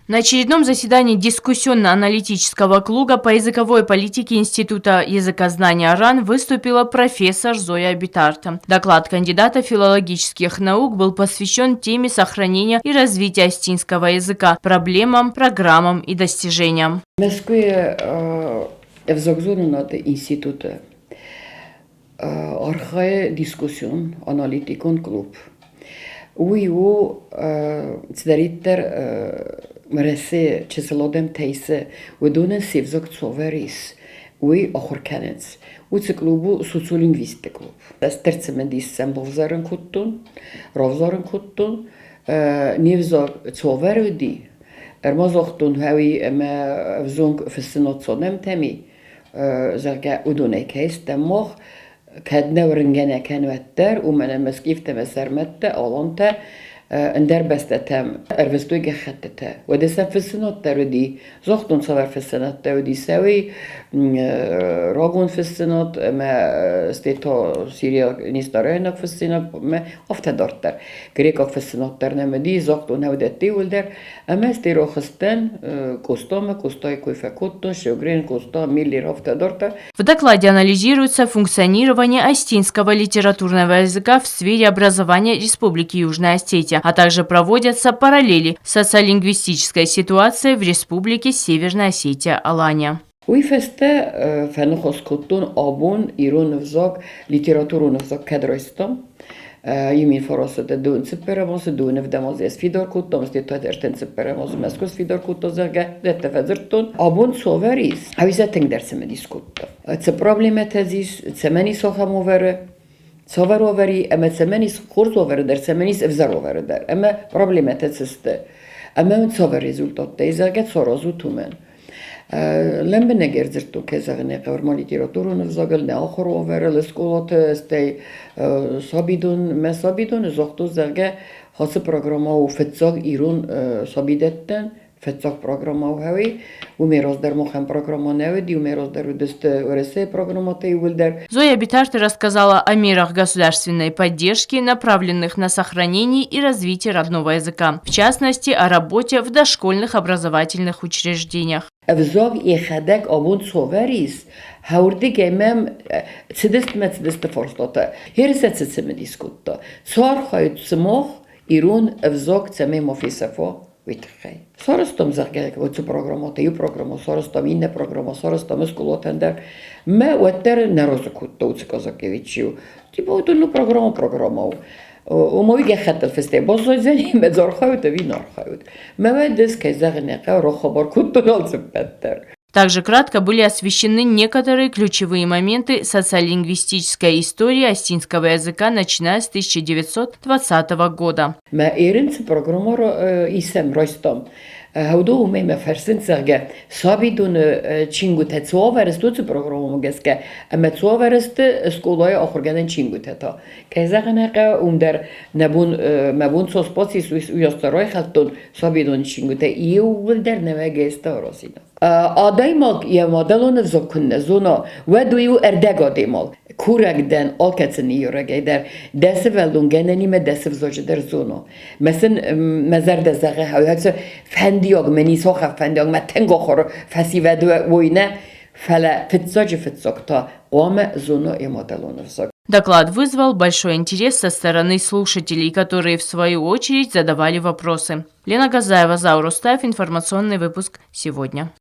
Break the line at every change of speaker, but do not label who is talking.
На очередном заседании дискуссионно-аналитического клуба по языковой политике Института языкознания РАН выступила профессор Зоя Битарта. Доклад кандидата филологических наук был посвящен теме сохранения и развития астинского языка, проблемам, программам и достижениям.
Института архае дискуссион аналитикон клуб. Уйу цдариттер مرسه چسلادم تیسه و دونه سیفزاک تصاوریس وی آخر کنیز و تکلوبو سوسیولینگویست کلوب. استرسمن دیسم بافزارن کتون، رافزارن کتون، نیفزاک تصاور ودی. ارمازاختون هاوی ما فزونگ فسنات صدم تمی زرگا ودونه کیست دماغ کدنا ورنگنه کنوتر و من مسکیفت مسرمت آلانته اندر بستتم ارفستوی گخته و دستم فسنات دارودی زختون صور فسنات دارودی سوی راگون فسنات ما استیتا سیریا نیست داره نک فسنات ما افت دارتر گریک فسنات در نمدی زختون هودتی ولدر اما استیرا خستن کوستام کوستای کویفه کوتون شوگرین کوستا میلی افت دارتر.
В докладе анализируется функционирование астинского литературного языка в сфере образования Республики Южная Осетия, а также проводятся параллели с социолингвистической ситуацией в Республике Северная Осетия-Алания.
ویفسته فنخواست کتون آبون ایران نفزاک لیتراتور نفزاک کدرایستم یمین فراسته دون سپرماس دون نفدماز اسفیدار کتم است تا درتن سپرماس مسکوس فیدار کتم زرگه دت فزرتون آبون سووریس هویزه تنگ درس مدیس کتم ات پروبلمات هزیس ثمانی ساخه موره سوور وری اما ثمانی خورد وور در ثمانی افزار وور در اما پروبلمات هسته اما من سوور رزولتات دیزرگه سرازو تومن لم بنجرزرتو كذا نقرم ليتراتورو نفزاقل نآخر وفر الاسكولات استي صابيدون ما صابيدون زختو زرگه خاص برنامه و فتزاق ایران صابيدتن فتزاق برنامه و هوی و میراث در مخم برنامه نودی و میراث در دست ورثه برنامه تیولدر.
Зоя Битарта рассказала о мерах государственной поддержки, направленных на сохранение и развитие родного языка, в частности, о работе в дошкольных образовательных учреждениях.
افزاق یخدک آبون صوریس هوردی گمم تدست فرستاته هرسه تسمه دیسکوتا صار خواهد سماخ ایران افزاق تسمه مفیسفا ویتخی سارستم زرگه و تو پروگرامات یو پروگرام سارستم این پروگرام سارستم اسکولاتن در ما وتر نروز کوتا و تکازاکیویچیو تی باید نو پروگرامو ومويجي خط الفستي بصوا زي ما زار خاوت وين نار خاوت ما بدس كذا نقا روح خبر كنت نالس بتر.
Также кратко были освещены некоторые ключевые моменты социолингвистической истории астинского языка, начиная с 1920 года.
ما إيرنس برنامج اسم راستم هودو ما فرسن سرگه سابیدون چینگو تصور است تو برنامه مگسکه اما تصور است اسکولای آخرگان چینگو تا که زغنه اون در نبون سوسپاسی سویس ویاسترای خلطون سابیدون چینگو تا ایول در نوگه استاراسینا آدای مال یا مادلون زکن زونا و دویو اردگا دیمال کورگدن آلکتنی یورگه در دست ولدون گننی ما دست وزاج در زونا مثلا مزار دزاقه هاویت فندیاگ منی ساخ فندیاگ ما تنگ آخر فسی و وینه فلا فتزاج تا قام زونا یا مادلون وزاج.
Доклад вызвал большой интерес со стороны слушателей, которые в свою очередь задавали вопросы. Лена Газаева, Заур Устаев, информационный выпуск «Сегодня».